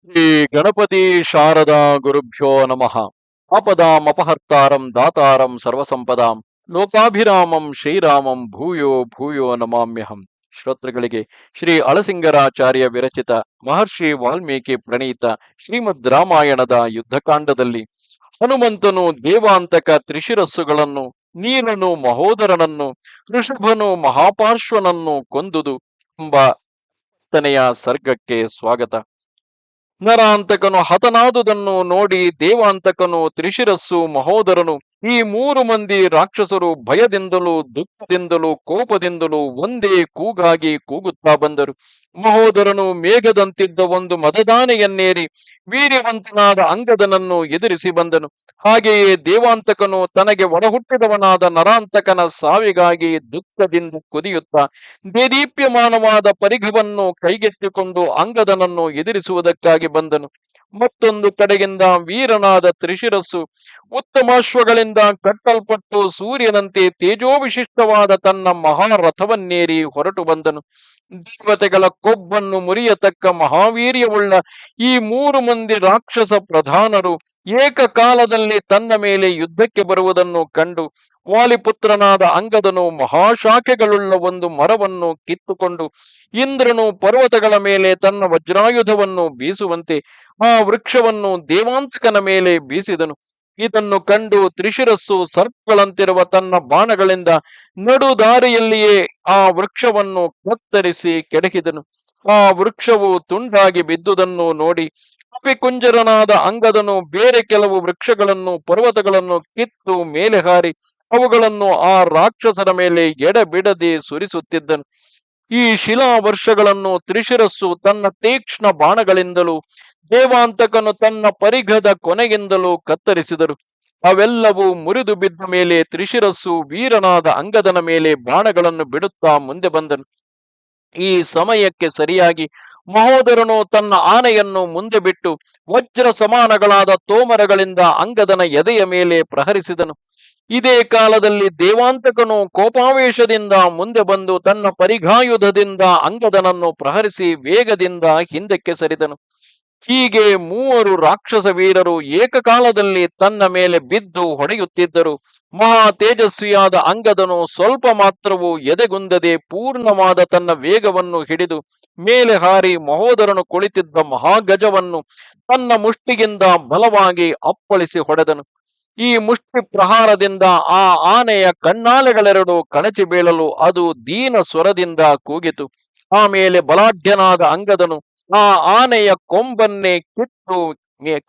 ಶ್ರೀ ಗಣಪತಿ ಶಾರದಾ ಗುರುಭ್ಯೋ ನಮಃ. ಆಪದಾಮಪಹರ್ತಾರಂ ದಾತಾರಂ ಸರ್ವಸಂಪದಾಂ ಲೋಕಾಭಿರಾಮಂ ಶ್ರೀರಾಮಂ ಭೂಯೋ ಭೂಯೋ ನಮಾಮ್ಯಹಂ. ಶ್ರೋತೃಗಳಿಗೆ ಶ್ರೀ ಅಳಸಿಂಗರಾಚಾರ್ಯ ವಿರಚಿತ ಮಹರ್ಷಿ ವಾಲ್ಮೀಕಿ ಪ್ರಣೀತ ಶ್ರೀಮದ್ ರಾಮಾಯಣದ ಯುದ್ಧಕಾಂಡದಲ್ಲಿ ಹನುಮಂತನು ದೇವಾಂತಕ ತ್ರಿಶಿರಸ್ಸುಗಳನ್ನು, ನೀಲನು ಮಹೋದರನನ್ನು, ಋಷಭನು ಮಹಾಪಾರ್ಶ್ವನನ್ನು ಕೊಂದುದು ಎಂಬ ಸರ್ಗಕ್ಕೆ ಸ್ವಾಗತ. ನರಾಂತಕನು ಹತನಾದುದನ್ನು ನೋಡಿ ದೇವಾಂತಕನು, ತ್ರಿಶಿರಸ್ಸು, ಮಹೋದರನು ಈ ಮೂರು ಮಂದಿ ರಾಕ್ಷಸರು ಭಯದಿಂದಲೂ ದುಃಖದಿಂದಲೂ ಕೋಪದಿಂದಲೂ ಒಂದೇ ಕೂಗಾಗಿ ಕೂಗುತ್ತಾ ಬಂದರು. ಮಹೋದರನು ಮೇಘದಂತಿದ್ದ ಒಂದು ಮದದಾನೆಯನ್ನೇರಿ ವೀರ್ಯವಂತನಾದ ಅಂಗದನನ್ನು ಎದುರಿಸಿ ಬಂದನು. ಹಾಗೆಯೇ ದೇವಾಂತಕನು ತನಗೆ ಒಡಹುಟ್ಟಿದವನಾದ ನರಾಂತಕನ ಸಾವಿಗಾಗಿ ದುಃಖದಿಂದ ಕುದಿಯುತ್ತಾ ದೇದೀಪ್ಯಮಾನವಾದ ಪರಿಘವನ್ನು ಕೈಗೆತ್ತಿಕೊಂಡು ಅಂಗದನನ್ನು ಎದುರಿಸುವುದಕ್ಕಾಗಿ ಬಂದನು. ಮತ್ತೊಂದು ಕಡೆಯಿಂದ ವೀರನಾದ ತ್ರಿಶಿರಸ್ಸು ಉತ್ತಮಾಶ್ವಗಳಿಂದ ಕಟ್ಟಲ್ಪಟ್ಟು ಸೂರ್ಯನಂತೆ ತೇಜೋವಿಶಿಷ್ಟವಾದ ತನ್ನ ಮಹಾರಥವನ್ನೇರಿ ಹೊರಟು ಬಂದನು. ದೇವತೆಗಳ ಕೊಬ್ಬನ್ನು ಮುರಿಯತಕ್ಕ ಮಹಾವೀರ್ಯವುಳ್ಳ ಈ ಮೂರು ಮಂದಿ ರಾಕ್ಷಸ ಪ್ರಧಾನರು ಏಕಕಾಲದಲ್ಲಿ ತನ್ನ ಮೇಲೆ ಯುದ್ಧಕ್ಕೆ ಬರುವುದನ್ನು ಕಂಡು ವಾಲಿಪುತ್ರನಾದ ಅಂಗದನು ಮಹಾಶಾಖೆಗಳುಳ್ಳ ಒಂದು ಮರವನ್ನು ಕಿತ್ತುಕೊಂಡು ಇಂದ್ರನು ಪರ್ವತಗಳ ಮೇಲೆ ತನ್ನ ವಜ್ರಾಯುಧವನ್ನು ಬೀಸುವಂತೆ ಆ ವೃಕ್ಷವನ್ನು ದೇವಾಂತಕನ ಮೇಲೆ ಬೀಸಿದನು. ಇದನ್ನು ಕಂಡು ತ್ರಿಶಿರಸ್ಸು ಸರ್ಪಗಳಂತಿರುವ ತನ್ನ ಬಾಣಗಳಿಂದ ನಡು ದಾರಿಯಲ್ಲಿಯೇ ಆ ವೃಕ್ಷವನ್ನು ಕತ್ತರಿಸಿ ಕೆಡಹಿದನು. ಆ ವೃಕ್ಷವು ತುಂಡಾಗಿ ಬಿದ್ದುದನ್ನು ನೋಡಿ ಕಪಿಕುಂಜರನಾದ ಅಂಗದನು ಬೇರೆ ಕೆಲವು ವೃಕ್ಷಗಳನ್ನು, ಪರ್ವತಗಳನ್ನು ಕಿತ್ತು ಮೇಲೆ ಹಾರಿ ಅವುಗಳನ್ನು ಆ ರಾಕ್ಷಸರ ಮೇಲೆ ಎಡಬಿಡದೆ ಸುರಿಸುತ್ತಿದ್ದನು. ಈ ಶಿಲಾ ವರ್ಷಗಳನ್ನು ತ್ರಿಶಿರಸ್ಸು ತನ್ನ ತೀಕ್ಷ್ಣ ಬಾಣಗಳಿಂದಲೂ ದೇವಾಂತಕನು ತನ್ನ ಪರಿಘದ ಕೊನೆಗಿಂದಲೂ ಕತ್ತರಿಸಿದರು. ಅವೆಲ್ಲವೂ ಮುರಿದು ಬಿದ್ದ ಮೇಲೆ ತ್ರಿಶಿರಸ್ಸು ವೀರನಾದ ಅಂಗದನ ಮೇಲೆ ಬಾಣಗಳನ್ನು ಬಿಡುತ್ತಾ ಮುಂದೆ ಬಂದನು. ಈ ಸಮಯಕ್ಕೆ ಸರಿಯಾಗಿ ಮಹೋದರನು ತನ್ನ ಆನೆಯನ್ನು ಮುಂದೆ ಬಿಟ್ಟು ವಜ್ರ ಸಮಾನಗಳಾದ ತೋಮರಗಳಿಂದ ಅಂಗದನ ಎದೆಯ ಮೇಲೆ ಪ್ರಹರಿಸಿದನು. ಇದೇ ಕಾಲದಲ್ಲಿ ದೇವಾಂತಕನು ಕೋಪಾವೇಶದಿಂದ ಮುಂದೆ ಬಂದು ತನ್ನ ಪರಿಘಾಯುಧದಿಂದ ಅಂಗದನನ್ನು ಪ್ರಹರಿಸಿ ವೇಗದಿಂದ ಹಿಂದಕ್ಕೆ ಸರಿದನು. ಹೀಗೆ ಮೂವರು ರಾಕ್ಷಸ ವೀರರು ಏಕಕಾಲದಲ್ಲಿ ತನ್ನ ಮೇಲೆ ಬಿದ್ದು ಹೊಡೆಯುತ್ತಿದ್ದರು. ಮಹಾ ತೇಜಸ್ವಿಯಾದ ಅಂಗದನು ಸ್ವಲ್ಪ ಮಾತ್ರವೂ ಎದೆಗುಂದದೆ ಪೂರ್ಣವಾದ ತನ್ನ ವೇಗವನ್ನು ಹಿಡಿದು ಮೇಲೆ ಹಾರಿ ಮಹೋದರನು ಕುಳಿತಿದ್ದ ಮಹಾಗಜವನ್ನು ತನ್ನ ಮುಷ್ಟಿಗಿಂದ ಬಲವಾಗಿ ಅಪ್ಪಳಿಸಿ ಹೊಡೆದನು. ಈ ಮುಷ್ಟಿ ಪ್ರಹಾರದಿಂದ ಆ ಆನೆಯ ಕಣ್ಣಾಲೆಗಳೆರಡು ಕಳಚಿ ಬೀಳಲು ಅದು ದೀನ ಸ್ವರದಿಂದ ಕೂಗಿತು. ಆಮೇಲೆ ಬಲಾಢ್ಯನಾದ ಅಂಗದನು ಆ ಆನೆಯ ಕೊಂಬನ್ನೇ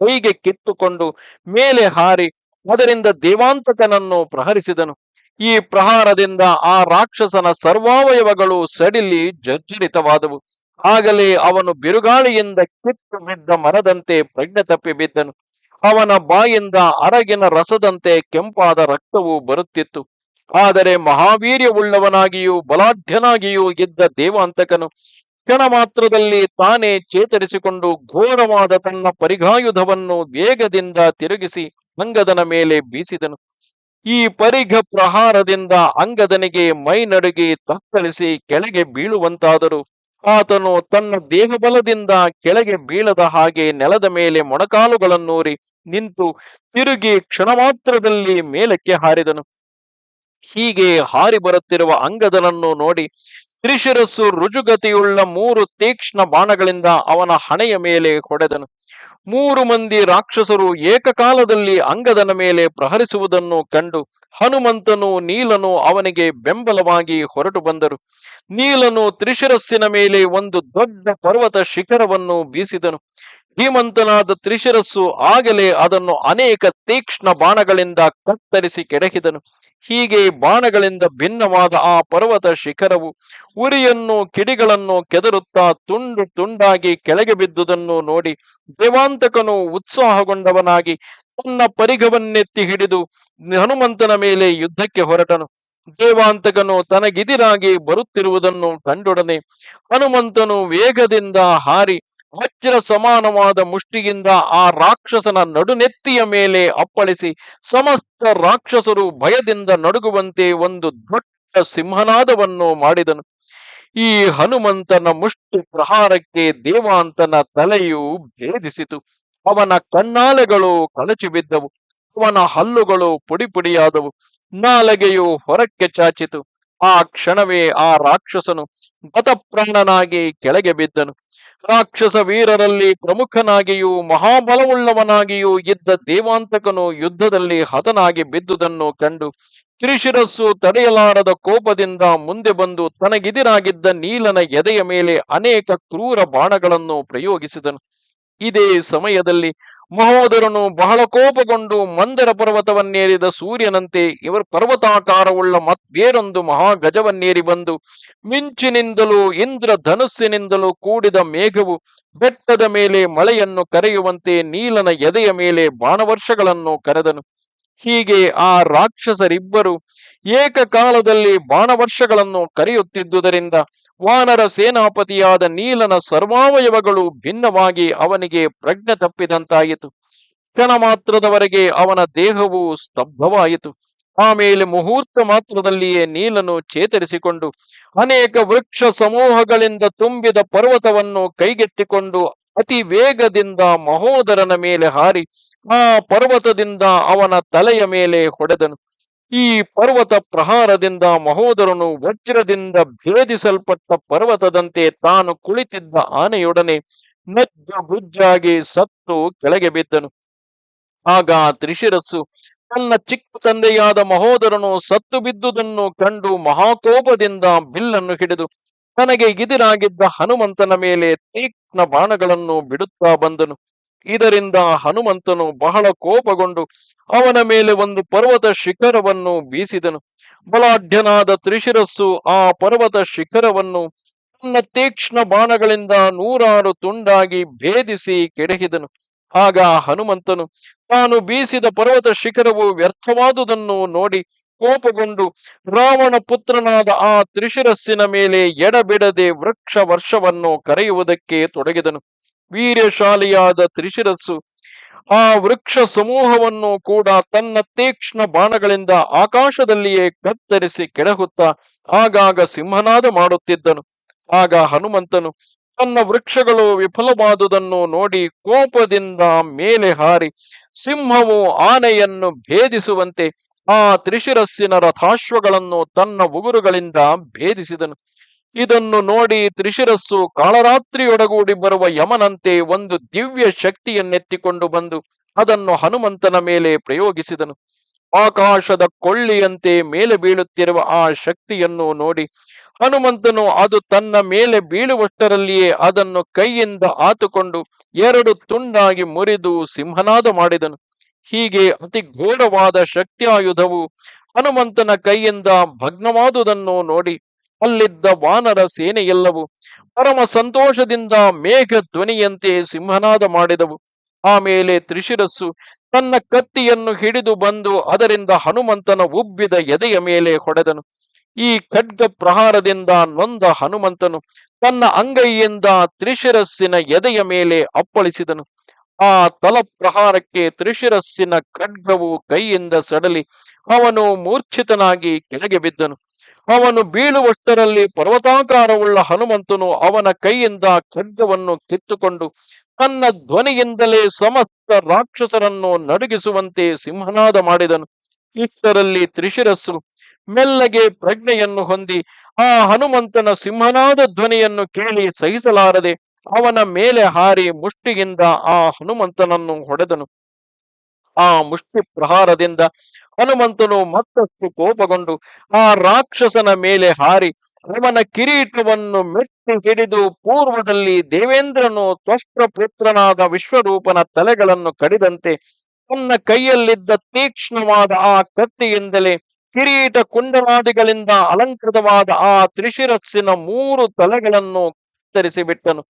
ಕೈಗೆ ಕಿತ್ತುಕೊಂಡು ಮೇಲೆ ಹಾರಿ ಅದರಿಂದ ದೇವಾಂತಕನನ್ನು ಪ್ರಹರಿಸಿದನು. ಈ ಪ್ರಹಾರದಿಂದ ಆ ರಾಕ್ಷಸನ ಸರ್ವಾವಯವಗಳು ಸಡಿಲಿ ಜರ್ಜರಿತವಾದವು. ಆಗಲೇ ಅವನು ಬಿರುಗಾಳಿಯಿಂದ ಕಿತ್ತು ಬಿದ್ದ ಮರದಂತೆ ಪ್ರಜ್ಞೆ ತಪ್ಪಿ ಬಿದ್ದನು. ಅವನ ಬಾಯಿಂದ ಅರಗಿನ ರಸದಂತೆ ಕೆಂಪಾದ ರಕ್ತವು ಬರುತ್ತಿತ್ತು. ಆದರೆ ಮಹಾವೀರ್ಯವುಳ್ಳವನಾಗಿಯೂ ಬಲಾಢ್ಯನಾಗಿಯೂ ಇದ್ದ ದೇವಾಂತಕನು ಕ್ಷಣ ಮಾತ್ರದಲ್ಲಿ ತಾನೇ ಚೇತರಿಸಿಕೊಂಡು ಘೋರವಾದ ತನ್ನ ಪರಿಘಾಯುಧವನ್ನು ವೇಗದಿಂದ ತಿರುಗಿಸಿ ಅಂಗದನ ಮೇಲೆ ಬೀಸಿದನು. ಈ ಪರಿಘ ಪ್ರಹಾರದಿಂದ ಅಂಗದನಿಗೆ ಮೈ ನಡುಗಿ ತತ್ತರಿಸಿ ಕೆಳಗೆ ಬೀಳುವಂತಾದರೂ ಆತನು ತನ್ನ ದೇಹಬಲದಿಂದ ಕೆಳಗೆ ಬೀಳದ ಹಾಗೆ ನೆಲದ ಮೇಲೆ ಮೊಣಕಾಲುಗಳನ್ನೂರಿ ನಿಂತು ತಿರುಗಿ ಕ್ಷಣ ಮಾತ್ರದಲ್ಲಿ ಮೇಲಕ್ಕೆ ಹಾರಿದನು. ಹೀಗೆ ಹಾರಿ ಬರುತ್ತಿರುವ ಅಂಗದನನ್ನು ನೋಡಿ ತ್ರಿಶಿರಸ್ಸು ರುಜುಗತಿಯುಳ್ಳ ಮೂರು ತೀಕ್ಷ್ಣ ಬಾಣಗಳಿಂದ ಅವನ ಹಣೆಯ ಮೇಲೆ ಹೊಡೆದನು. ಮೂರು ಮಂದಿ ರಾಕ್ಷಸರು ಏಕಕಾಲದಲ್ಲಿ ಅಂಗದನ ಮೇಲೆ ಪ್ರಹರಿಸುವುದನ್ನು ಕಂಡು ಹನುಮಂತನು, ನೀಲನು ಅವನಿಗೆ ಬೆಂಬಲವಾಗಿ ಹೊರಟು ಬಂದರು. ನೀಲನು ತ್ರಿಶಿರಸ್ಸಿನ ಮೇಲೆ ಒಂದು ದೊಡ್ಡ ಪರ್ವತ ಶಿಖರವನ್ನು ಬೀಸಿದನು. ಧೀಮಂತನಾದ ತ್ರಿಶಿರಸ್ಸು ಆಗಲೇ ಅದನ್ನು ಅನೇಕ ತೀಕ್ಷ್ಣ ಬಾಣಗಳಿಂದ ಕತ್ತರಿಸಿ ಕೆಡಹಿದನು. ಹೀಗೆ ಬಾಣಗಳಿಂದ ಭಿನ್ನವಾದ ಆ ಪರ್ವತ ಶಿಖರವು ಉರಿಯನ್ನು ಕಿಡಿಗಳನ್ನು ಕೆದರುತ್ತಾ ತುಂಡು ತುಂಡಾಗಿ ಕೆಳಗೆ ಬಿದ್ದುದನ್ನು ನೋಡಿ ದೇವಾಂತಕನು ಉತ್ಸಾಹಗೊಂಡವನಾಗಿ ತನ್ನ ಪರಿಘವನ್ನೆತ್ತಿ ಹಿಡಿದು ಹನುಮಂತನ ಮೇಲೆ ಯುದ್ಧಕ್ಕೆ ಹೊರಟನು. ದೇವಾಂತಕನು ತನಗಿದಿರಾಗಿ ಬರುತ್ತಿರುವುದನ್ನು ಕಂಡೊಡನೆ ಹನುಮಂತನು ವೇಗದಿಂದ ಹಾರಿ ವಜ್ರ ಸಮಾನವಾದ ಮುಷ್ಟಿಯಿಂದ ಆ ರಾಕ್ಷಸನ ನಡುನೆತ್ತಿಯ ಮೇಲೆ ಅಪ್ಪಳಿಸಿ ಸಮಸ್ತ ರಾಕ್ಷಸರು ಭಯದಿಂದ ನಡುಗುವಂತೆ ಒಂದು ದೊಡ್ಡ ಸಿಂಹನಾದವನ್ನು ಮಾಡಿದನು. ಈ ಹನುಮಂತನ ಮುಷ್ಟಿ ಪ್ರಹಾರಕ್ಕೆ ದೇವಾಂತನ ತಲೆಯು ಭೇದಿಸಿತು. ಅವನ ಕಣ್ಣಾಲೆಗಳು ಕಳಚಿ ಬಿದ್ದವು. ಅವನ ಹಲ್ಲುಗಳು ಪುಡಿ ಪುಡಿಯಾದವು. ನಾಲಗೆಯು ಹೊರಕ್ಕೆ ಚಾಚಿತು. ಆ ಕ್ಷಣವೇ ಆ ರಾಕ್ಷಸನು ಗತಪ್ರಾಣನಾಗಿ ಕೆಳಗೆ ಬಿದ್ದನು. ರಾಕ್ಷಸ ವೀರರಲ್ಲಿ ಪ್ರಮುಖನಾಗಿಯೂ ಮಹಾಬಲವುಳ್ಳವನಾಗಿಯೂ ಇದ್ದ ದೇವಾಂತಕನು ಯುದ್ಧದಲ್ಲಿ ಹತನಾಗಿ ಬಿದ್ದುದನ್ನು ಕಂಡು ತ್ರಿಶಿರಸ್ಸು ತಡೆಯಲಾರದ ಕೋಪದಿಂದ ಮುಂದೆ ಬಂದು ತನಗಿದಿರಾಗಿದ್ದ ನೀಲನ ಎದೆಯ ಮೇಲೆ ಅನೇಕ ಕ್ರೂರ ಬಾಣಗಳನ್ನು ಪ್ರಯೋಗಿಸಿದನು. ಇದೇ ಸಮಯದಲ್ಲಿ ಮಹೋದರನು ಬಹಳ ಕೋಪಗೊಂಡು ಮಂದರ ಪರ್ವತವನ್ನೇರಿದ ಸೂರ್ಯನಂತೆ ಇವರು ಪರ್ವತಾಕಾರವುಳ್ಳ ಬೇರೊಂದು ಮಹಾಗಜವನ್ನೇರಿ ಬಂದು ಮಿಂಚಿನಿಂದಲೂ ಇಂದ್ರ ಧನುಸ್ಸಿನಿಂದಲೂ ಕೂಡಿದ ಮೇಘವು ಬೆಟ್ಟದ ಮೇಲೆ ಮಳೆಯನ್ನು ಕರೆಯುವಂತೆ ನೀಲನ ಎದೆಯ ಮೇಲೆ ಬಾಣವರ್ಷಗಳನ್ನು ಕರೆದನು. ಹೀಗೆ ಆ ರಾಕ್ಷಸರಿಬ್ಬರು ಏಕಕಾಲದಲ್ಲಿ ಬಾಣವರ್ಷಗಳನ್ನು ಕರೆಯುತ್ತಿದ್ದುದರಿಂದ ವಾನರ ಸೇನಾಪತಿಯಾದ ನೀಲನ ಸರ್ವಾವಯವಗಳು ಭಿನ್ನವಾಗಿ ಅವನಿಗೆ ಪ್ರಜ್ಞೆ ತಪ್ಪಿದಂತಾಯಿತು. ಕ್ಷಣ ಮಾತ್ರದವರೆಗೆ ಅವನ ದೇಹವು ಸ್ತಬ್ಧವಾಯಿತು. ಆಮೇಲೆ ಮುಹೂರ್ತ ಮಾತ್ರದಲ್ಲಿಯೇ ನೀಲನು ಚೇತರಿಸಿಕೊಂಡು ಅನೇಕ ವೃಕ್ಷ ಸಮೂಹಗಳಿಂದ ತುಂಬಿದ ಪರ್ವತವನ್ನು ಕೈಗೆತ್ತಿಕೊಂಡು ಅತಿ ವೇಗದಿಂದ ಮಹೋದರನ ಮೇಲೆ ಹಾರಿ ಆ ಪರ್ವತದಿಂದ ಅವನ ತಲೆಯ ಮೇಲೆ ಹೊಡೆದನು. ಈ ಪರ್ವತ ಪ್ರಹಾರದಿಂದ ಮಹೋದರನು ವಜ್ರದಿಂದ ಭೇದಿಸಲ್ಪಟ್ಟ ಪರ್ವತದಂತೆ ತಾನು ಕುಳಿತಿದ್ದ ಆನೆಯೊಡನೆ ನಜ್ಜ ಬುಜ್ಜಾಗಿ ಸತ್ತು ಕೆಳಗೆ ಬಿದ್ದನು. ಆಗ ತ್ರಿಶಿರಸ್ಸು ತನ್ನ ಚಿಕ್ಕ ತಂದೆಯಾದ ಮಹೋದರನು ಸತ್ತು ಬಿದ್ದುದನ್ನು ಕಂಡು ಮಹಾಕೋಪದಿಂದ ಬಿಲ್ಲನ್ನು ಹಿಡಿದು ತನಗೆ ಎದುರಾಗಿದ್ದ ಹನುಮಂತನ ಮೇಲೆ ತೀಕ್ಷ್ಣ ಬಾಣಗಳನ್ನು ಬಿಡುತ್ತಾ ಬಂದನು. ಇದರಿಂದ ಹನುಮಂತನು ಬಹಳ ಕೋಪಗೊಂಡು ಅವನ ಮೇಲೆ ಒಂದು ಪರ್ವತ ಶಿಖರವನ್ನು ಬೀಸಿದನು. ಬಲಾಢ್ಯನಾದ ತ್ರಿಶಿರಸ್ಸು ಆ ಪರ್ವತ ಶಿಖರವನ್ನು ತನ್ನ ತೀಕ್ಷ್ಣ ಬಾಣಗಳಿಂದ ನೂರಾರು ತುಂಡಾಗಿ ಭೇದಿಸಿ ಕೆಡಹಿದನು. ಆಗ ಹನುಮಂತನು ತಾನು ಬೀಸಿದ ಪರ್ವತ ಶಿಖರವು ವ್ಯರ್ಥವಾದುದನ್ನು ನೋಡಿ ಕೋಪಗೊಂಡು ರಾವಣ ಪುತ್ರನಾದ ಆ ತ್ರಿಶಿರಸ್ಸಿನ ಮೇಲೆ ಎಡಬಿಡದೆ ವೃಕ್ಷ ವರ್ಷವನ್ನು ಕರೆಯುವುದಕ್ಕೆ ತೊಡಗಿದನು. ವೀರ್ಯಶಾಲಿಯಾದ ತ್ರಿಶಿರಸ್ಸು ಆ ವೃಕ್ಷ ಸಮೂಹವನ್ನು ಕೂಡ ತನ್ನ ತೀಕ್ಷ್ಣ ಬಾಣಗಳಿಂದ ಆಕಾಶದಲ್ಲಿಯೇ ಕತ್ತರಿಸಿ ಕೆಡಹುತ್ತಾ ಆಗಾಗ ಸಿಂಹನಾದ ಮಾಡುತ್ತಿದ್ದನು. ಆಗ ಹನುಮಂತನು ತನ್ನ ವೃಕ್ಷಗಳು ವಿಫಲವಾದುದನ್ನು ನೋಡಿ ಕೋಪದಿಂದ ಮೇಲೆ ಹಾರಿ ಸಿಂಹವು ಆನೆಯನ್ನು ಭೇದಿಸುವಂತೆ ಆ ತ್ರಿಶಿರಸ್ಸಿನ ರಥಾಶ್ವಗಳನ್ನು ತನ್ನ ಉಗುರುಗಳಿಂದ ಭೇದಿಸಿದನು. ಇದನ್ನು ನೋಡಿ ತ್ರಿಶಿರಸ್ಸು ಕಾಳರಾತ್ರಿಯೊಡಗೂಡಿ ಬರುವ ಯಮನಂತೆ ಒಂದು ದಿವ್ಯ ಶಕ್ತಿಯನ್ನೆತ್ತಿಕೊಂಡು ಬಂದು ಅದನ್ನು ಹನುಮಂತನ ಮೇಲೆ ಪ್ರಯೋಗಿಸಿದನು. ಆಕಾಶದ ಕೊಳ್ಳಿಯಂತೆ ಮೇಲೆ ಬೀಳುತ್ತಿರುವ ಆ ಶಕ್ತಿಯನ್ನು ನೋಡಿ ಹನುಮಂತನು ಅದು ತನ್ನ ಮೇಲೆ ಬೀಳುವಷ್ಟರಲ್ಲಿಯೇ ಅದನ್ನು ಕೈಯಿಂದ ಆತುಕೊಂಡು ಎರಡು ತುಂಡಾಗಿ ಮುರಿದು ಸಿಂಹನಾದ ಮಾಡಿದನು. ಹೀಗೆ ಅತಿ ಘೋರವಾದ ಶಕ್ತಿಯಾಯುಧವು ಹನುಮಂತನ ಕೈಯಿಂದ ಭಗ್ನವಾದುದನ್ನು ನೋಡಿ ಅಲ್ಲಿದ್ದ ವಾನರ ಸೇನೆಯೆಲ್ಲವೂ ಪರಮ ಸಂತೋಷದಿಂದ ಮೇಘ ಧ್ವನಿಯಂತೆ ಸಿಂಹನಾದ ಮಾಡಿದವು. ಆಮೇಲೆ ತ್ರಿಶಿರಸ್ಸು ತನ್ನ ಕತ್ತಿಯನ್ನು ಹಿಡಿದು ಬಂದು ಅದರಿಂದ ಹನುಮಂತನ ಉಬ್ಬಿದ ಎದೆಯ ಮೇಲೆ ಹೊಡೆದನು. ಈ ಖಡ್ಗ ಪ್ರಹಾರದಿಂದ ನೊಂದ ಹನುಮಂತನು ತನ್ನ ಅಂಗೈಯಿಂದ ತ್ರಿಶಿರಸ್ಸಿನ ಎದೆಯ ಮೇಲೆ ಅಪ್ಪಳಿಸಿದನು. ಆ ತಲಪ್ರಹಾರಕ್ಕೆ ತ್ರಿಶಿರಸ್ಸಿನ ಖಡ್ಗವು ಕೈಯಿಂದ ಸಡಲಿ ಅವನು ಮೂರ್ಛಿತನಾಗಿ ಕೆಳಗೆ ಬಿದ್ದನು. ಅವನು ಬೀಳುವಷ್ಟರಲ್ಲಿ ಪರ್ವತಾಕಾರವುಳ್ಳ ಹನುಮಂತನು ಅವನ ಕೈಯಿಂದ ಖಡ್ಗವನ್ನು ಕಿತ್ತುಕೊಂಡು ತನ್ನ ಧ್ವನಿಯಿಂದಲೇ ಸಮಸ್ತ ರಾಕ್ಷಸರನ್ನು ನಡುಗಿಸುವಂತೆ ಸಿಂಹನಾದ ಮಾಡಿದನು. ಇಷ್ಟರಲ್ಲಿ ತ್ರಿಶಿರಸ್ಸು ಮೆಲ್ಲಗೆ ಪ್ರಜ್ಞೆಯನ್ನು ಹೊಂದಿ ಆ ಹನುಮಂತನ ಸಿಂಹನಾದ ಧ್ವನಿಯನ್ನು ಕೇಳಿ ಸಹಿಸಲಾರದೆ ಅವನ ಮೇಲೆ ಹಾರಿ ಮುಷ್ಟಿಯಿಂದ ಆ ಹನುಮಂತನನ್ನು ಹೊಡೆದನು. ಆ ಮುಷ್ಟಿ ಪ್ರಹಾರದಿಂದ ಹನುಮಂತನು ಮತ್ತಷ್ಟು ಕೋಪಗೊಂಡು ಆ ರಾಕ್ಷಸನ ಮೇಲೆ ಹಾರಿ ಅವನ ಕಿರೀಟವನ್ನು ಮೆಟ್ಟಿ ಹಿಡಿದು ಪೂರ್ವದಲ್ಲಿ ದೇವೇಂದ್ರನು ತ್ವಷ್ಟಪುತ್ರನಾದ ವಿಶ್ವರೂಪನ ತಲೆಗಳನ್ನು ಕಡಿದಂತೆ ತನ್ನ ಕೈಯಲ್ಲಿದ್ದ ತೀಕ್ಷ್ಣವಾದ ಆ ಕತ್ತಿಯಿಂದಲೇ ಕಿರೀಟ ಕುಂಡಲಾದಿಗಳಿಂದ ಅಲಂಕೃತವಾದ ಆ ತ್ರಿಶಿರಸ್ಸಿನ 3 ತಲೆಗಳನ್ನು ಕತ್ತರಿಸಿ ಬಿಟ್ಟನು.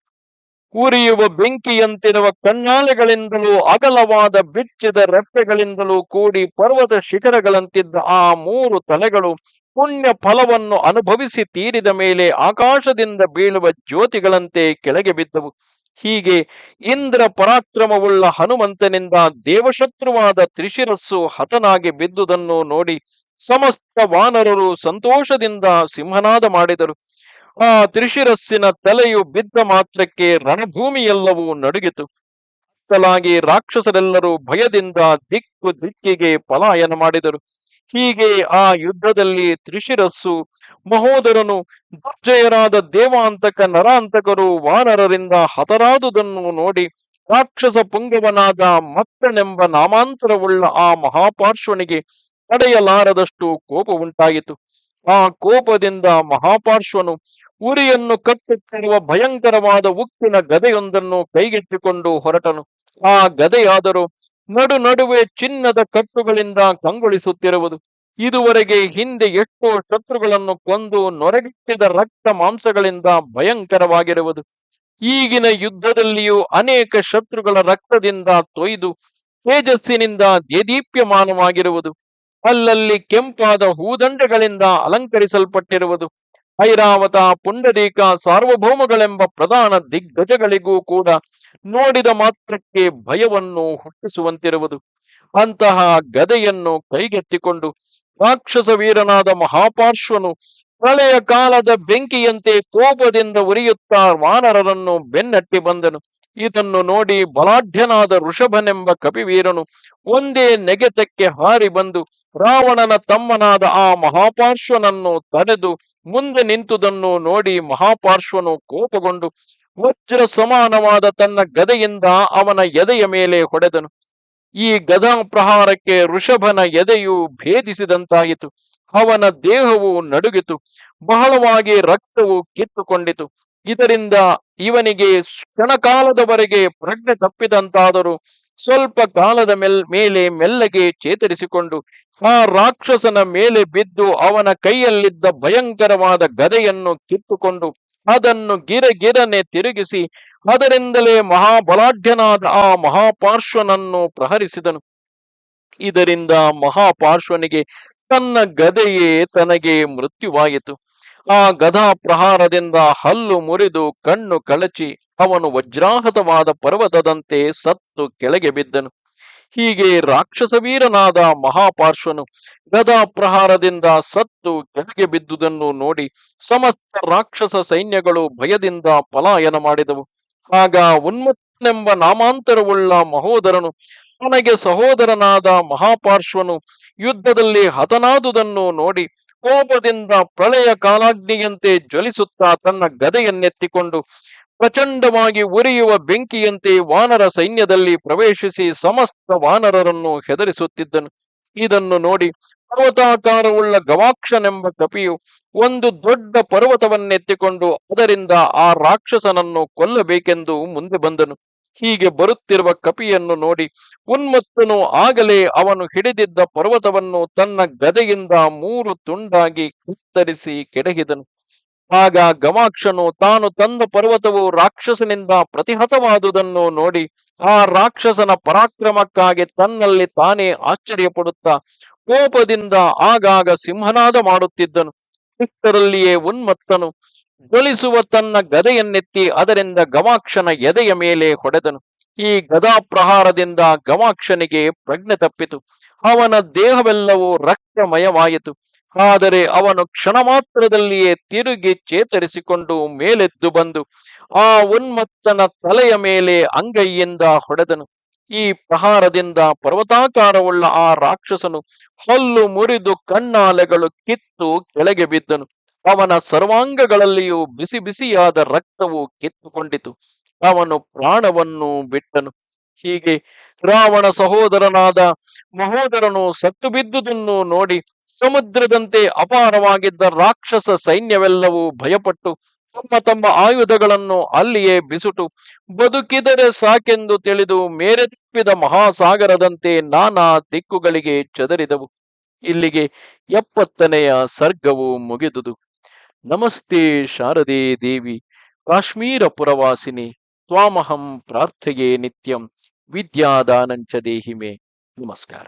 ಉರಿಯುವ ಬೆಂಕಿಯಂತಿರುವ ಕಣ್ಣಾಲೆಗಳಿಂದಲೂ ಅಗಲವಾದ ಬಿಚ್ಚಿದ ರೆಪ್ಪೆಗಳಿಂದಲೂ ಕೂಡಿ ಪರ್ವತ ಶಿಖರಗಳಂತಿದ್ದ ಆ 3 ತಲೆಗಳು ಪುಣ್ಯ ಫಲವನ್ನು ಅನುಭವಿಸಿ ತೀರಿದ ಮೇಲೆ ಆಕಾಶದಿಂದ ಬೀಳುವ ಜ್ಯೋತಿಗಳಂತೆ ಕೆಳಗೆ ಬಿದ್ದವು. ಹೀಗೆ ಇಂದ್ರ ಪರಾಕ್ರಮವುಳ್ಳ ಹನುಮಂತನಿಂದ ದೇವಶತ್ರುವಾದ ತ್ರಿಶಿರಸ್ಸು ಹತನಾಗಿ ಬಿದ್ದುದನ್ನು ನೋಡಿ ಸಮಸ್ತ ವಾನರರು ಸಂತೋಷದಿಂದ ಸಿಂಹನಾದ ಮಾಡಿದರು. ಆ ತ್ರಿಶಿರಸ್ಸಿನ ತಲೆಯು ಬಿದ್ದ ಮಾತ್ರಕ್ಕೆ ರಣಭೂಮಿಯೆಲ್ಲವೂ ನಡುಗಿತು. ಲಾಗಿ ರಾಕ್ಷಸರೆಲ್ಲರೂ ಭಯದಿಂದ ದಿಕ್ಕು ದಿಕ್ಕಿಗೆ ಪಲಾಯನ ಮಾಡಿದರು. ಹೀಗೆ ಆ ಯುದ್ಧದಲ್ಲಿ ತ್ರಿಶಿರಸ್ಸು ಮಹೋದರನು ದುರ್ಜಯರಾದ ದೇವಾಂತಕ ನರಾಂತಕರು ವಾನರರಿಂದ ಹತರಾದುದನ್ನು ನೋಡಿ ರಾಕ್ಷಸ ಪುಂಗವನಾದ ಮತ್ತನೆಂಬ ನಾಮಾಂತರವುಳ್ಳ ಆ ಮಹಾಪಾರ್ಶ್ವನಿಗೆ ತಡೆಯಲಾರದಷ್ಟು ಕೋಪ ಉಂಟಾಯಿತು. ಆ ಕೋಪದಿಂದ ಮಹಾಪಾರ್ಶ್ವನು ಉರಿಯನ್ನು ಕತ್ತುತ್ತಿರುವ ಭಯಂಕರವಾದ ಉಕ್ಕಿನ ಗದೆಯೊಂದನ್ನು ಕೈಗೆತ್ತಿಕೊಂಡು ಹೊರಟನು. ಆ ಗದೆಯಾದರೂ ನಡುವೆ ಚಿನ್ನದ ಕಟ್ಟುಗಳಿಂದ ಕಂಗೊಳಿಸುತ್ತಿರುವುದು. ಇದುವರೆಗೆ ಹಿಂದೆ ಎಷ್ಟೋ ಶತ್ರುಗಳನ್ನು ಕೊಂದು ನೊರೆಗಿಟ್ಟಿದ ರಕ್ತ ಮಾಂಸಗಳಿಂದ ಭಯಂಕರವಾಗಿರುವುದು. ಈಗಿನ ಯುದ್ಧದಲ್ಲಿಯೂ ಅನೇಕ ಶತ್ರುಗಳ ರಕ್ತದಿಂದ ತೊಯ್ದು ತೇಜಸ್ಸಿನಿಂದ ದೇದೀಪ್ಯಮಾನವಾಗಿರುವುದು. ಅಲ್ಲಲ್ಲಿ ಕೆಂಪಾದ ಹೂದಂಡಗಳಿಂದ ಅಲಂಕರಿಸಲ್ಪಟ್ಟಿರುವುದು. ಐರಾವತ, ಪುಂಡರೀಕ, ಸಾರ್ವಭೌಮಗಳೆಂಬ ಪ್ರಧಾನ ದಿಗ್ಗಜಗಳಿಗೂ ಕೂಡ ನೋಡಿದ ಮಾತ್ರಕ್ಕೆ ಭಯವನ್ನು ಹುಟ್ಟಿಸುವಂತಿರುವುದು. ಅಂತಹ ಗದೆಯನ್ನು ಕೈಗೆತ್ತಿಕೊಂಡು ರಾಕ್ಷಸ ವೀರನಾದ ಮಹಾಪಾರ್ಶ್ವನು ಪ್ರಳಯ ಕಾಲದ ಬೆಂಕಿಯಂತೆ ಕೋಪದಿಂದ ಉರಿಯುತ್ತಾ ವಾನರರನ್ನು ಬೆನ್ನಟ್ಟಿ ಬಂದನು. ಇದನ್ನು ನೋಡಿ ಬಲಾಢ್ಯನಾದ ಋಷಭನೆಂಬ ಕಪಿವೀರನು ಒಂದೇ ನೆಗೆತಕ್ಕೆ ಹಾರಿ ಬಂದು ರಾವಣನ ತಮ್ಮನಾದ ಆ ಮಹಾಪಾರ್ಶ್ವನನ್ನು ತಡೆದು ಮುಂದೆ ನಿಂತುದನ್ನು ನೋಡಿ ಮಹಾಪಾರ್ಶ್ವನು ಕೋಪಗೊಂಡು ವಜ್ರ ಸಮಾನವಾದ ತನ್ನ ಗದೆಯಿಂದ ಅವನ ಎದೆಯ ಮೇಲೆ ಹೊಡೆದನು. ಈ ಗದಾ ಪ್ರಹಾರಕ್ಕೆ ಋಷಭನ ಎದೆಯು ಭೇದಿಸಿದಂತಾಯಿತು. ಅವನ ದೇಹವು ನಡುಗಿತು. ಬಹಳವಾಗಿ ರಕ್ತವು ಕಿತ್ತುಕೊಂಡಿತು. ಇದರಿಂದ ಇವನಿಗೆ ಕ್ಷಣಕಾಲದವರೆಗೆ ಪ್ರಜ್ಞೆ ತಪ್ಪಿದಂತಾದರೂ ಸ್ವಲ್ಪ ಕಾಲದ ಮೇಲೆ ಮೆಲ್ಲಗೆ ಚೇತರಿಸಿಕೊಂಡು ಆ ರಾಕ್ಷಸನ ಮೇಲೆ ಬಿದ್ದು ಅವನ ಕೈಯಲ್ಲಿದ್ದ ಭಯಂಕರವಾದ ಗದೆಯನ್ನು ಕಿತ್ತುಕೊಂಡು ಅದನ್ನು ಗಿರನೆ ತಿರುಗಿಸಿ ಅದರಿಂದಲೇ ಮಹಾಬಲಾಢ್ಯನಾದ ಆ ಮಹಾಪಾರ್ಶ್ವನನ್ನು ಪ್ರಹರಿಸಿದನು. ಇದರಿಂದ ಮಹಾಪಾರ್ಶ್ವನಿಗೆ ತನ್ನ ಗದೆಯೇ ತನಗೆ ಮೃತ್ಯುವಾಯಿತು. ಆ ಗದಾ ಪ್ರಹಾರದಿಂದ ಹಲ್ಲು ಮುರಿದು ಕಣ್ಣು ಕಳಚಿ ಅವನು ವಜ್ರಾಹತವಾದ ಪರ್ವತದಂತೆ ಸತ್ತು ಕೆಳಗೆ ಬಿದ್ದನು. ಹೀಗೆ ರಾಕ್ಷಸವೀರನಾದ ಮಹಾಪಾರ್ಶ್ವನು ಗದಾ ಪ್ರಹಾರದಿಂದ ಸತ್ತು ಕೆಳಗೆ ಬಿದ್ದುದನ್ನು ನೋಡಿ ಸಮಸ್ತ ರಾಕ್ಷಸ ಸೈನ್ಯಗಳು ಭಯದಿಂದ ಪಲಾಯನ ಮಾಡಿದವು. ಆಗ ಉನ್ಮತ್ತನೆಂಬ ನಾಮಾಂತರವುಳ್ಳ ಮಹೋದರನು ತನಗೆ ಸಹೋದರನಾದ ಮಹಾಪಾರ್ಶ್ವನು ಯುದ್ಧದಲ್ಲಿ ಹತನಾದುದನ್ನು ನೋಡಿ ಕೋಪದಿಂದ ಪ್ರಳಯ ಕಾಲಾಗ್ನಿಯಂತೆ ಜ್ವಲಿಸುತ್ತಾ ತನ್ನ ಗದೆಯನ್ನೆತ್ತಿಕೊಂಡು ಪ್ರಚಂಡವಾಗಿ ಉರಿಯುವ ಬೆಂಕಿಯಂತೆ ವಾನರ ಸೈನ್ಯದಲ್ಲಿ ಪ್ರವೇಶಿಸಿ ಸಮಸ್ತ ವಾನರರನ್ನು ಹೆದರಿಸುತ್ತಿದ್ದನು. ಇದನ್ನು ನೋಡಿ ಪರ್ವತಾಕಾರವುಳ್ಳ ಗವಾಕ್ಷನೆಂಬ ಕಪಿಯು ಒಂದು ದೊಡ್ಡ ಪರ್ವತವನ್ನೆತ್ತಿಕೊಂಡು ಅದರಿಂದ ಆ ರಾಕ್ಷಸನನ್ನು ಕೊಲ್ಲಬೇಕೆಂದು ಮುಂದೆ ಬಂದನು. ಹೀಗೆ ಬರುತ್ತಿರುವ ಕಪಿಯನ್ನು ನೋಡಿ ಉನ್ಮತ್ತನು ಆಗಲೇ ಅವನು ಹಿಡಿದಿದ್ದ ಪರ್ವತವನ್ನು ತನ್ನ ಗದೆಯಿಂದ 3 ತುಂಡಾಗಿ ಕತ್ತರಿಸಿ ಕೆಡಹಿದನು. ಆಗ ಗವಾಕ್ಷನು ತಾನು ತಂದ ಪರ್ವತವು ರಾಕ್ಷಸನಿಂದ ಪ್ರತಿಹತವಾದುದನ್ನು ನೋಡಿ ಆ ರಾಕ್ಷಸನ ಪರಾಕ್ರಮಕ್ಕಾಗಿ ತನ್ನಲ್ಲಿ ತಾನೇ ಆಶ್ಚರ್ಯಪಡುತ್ತಾ ಕೋಪದಿಂದ ಆಗಾಗ ಸಿಂಹನಾದ ಮಾಡುತ್ತಿದ್ದನು. ಇಷ್ಟರಲ್ಲಿಯೇ ಉನ್ಮತ್ತನು ಜ್ವಲಿಸುವ ತನ್ನ ಗದೆಯನ್ನೆತ್ತಿ ಅದರಿಂದ ಗವಾಕ್ಷನ ಎದೆಯ ಮೇಲೆ ಹೊಡೆದನು. ಈ ಗದಾ ಪ್ರಹಾರದಿಂದ ಗವಾಕ್ಷನಿಗೆ ಪ್ರಜ್ಞೆ ತಪ್ಪಿತು. ಅವನ ದೇಹವೆಲ್ಲವೂ ರಕ್ತಮಯವಾಯಿತು. ಆದರೆ ಅವನು ಕ್ಷಣ ಮಾತ್ರದಲ್ಲಿಯೇ ತಿರುಗಿ ಚೇತರಿಸಿಕೊಂಡು ಮೇಲೆದ್ದು ಬಂದು ಆ ಉನ್ಮತ್ತನ ತಲೆಯ ಮೇಲೆ ಅಂಗೈಯಿಂದ ಹೊಡೆದನು. ಈ ಪ್ರಹಾರದಿಂದ ಪರ್ವತಾಕಾರವುಳ್ಳ ಆ ರಾಕ್ಷಸನು ಹಲ್ಲು ಮುರಿದು ಕಣ್ಣಾಲೆಗಳು ಕಿತ್ತು ಕೆಳಗೆ ಬಿದ್ದನು. ಅವನ ಸರ್ವಾಂಗಗಳಲ್ಲಿಯೂ ಬಿಸಿ ಬಿಸಿಯಾದ ರಕ್ತವು ಕಿತ್ತುಕೊಂಡಿತು. ಅವನು ಪ್ರಾಣವನ್ನು ಬಿಟ್ಟನು. ಹೀಗೆ ರಾವಣ ಸಹೋದರನಾದ ಮಹೋದರನು ಸತ್ತು ಬಿದ್ದುದನ್ನು ನೋಡಿ ಸಮುದ್ರದಂತೆ ಅಪಾರವಾಗಿದ್ದ ರಾಕ್ಷಸ ಸೈನ್ಯವೆಲ್ಲವೂ ಭಯಪಟ್ಟು ತಮ್ಮ ತಮ್ಮ ಆಯುಧಗಳನ್ನು ಅಲ್ಲಿಯೇ ಬಿಸುಟು ಬದುಕಿದರೆ ಸಾಕೆಂದು ತಿಳಿದು ಮೇರೆ ತಪ್ಪಿದ ಮಹಾಸಾಗರದಂತೆ ನಾನಾ ದಿಕ್ಕುಗಳಿಗೆ ಚದರಿದವು. ಇಲ್ಲಿಗೆ 70ನೆಯ ಸರ್ಗವು ಮುಗಿದುದು. ನಮಸ್ತೆ ಶಾರದೆ ದೇವಿ, ಕಾಶ್ಮೀರ ಪುರವಾಸಿನಿ, ತ್ವಾಮಹಂ ಪ್ರಾರ್ಥೆಯೇ ನಿತ್ಯಂ, ವಿದ್ಯಾದಾನಂಚ ದೇಹಿಮೆ. ನಮಸ್ಕಾರ.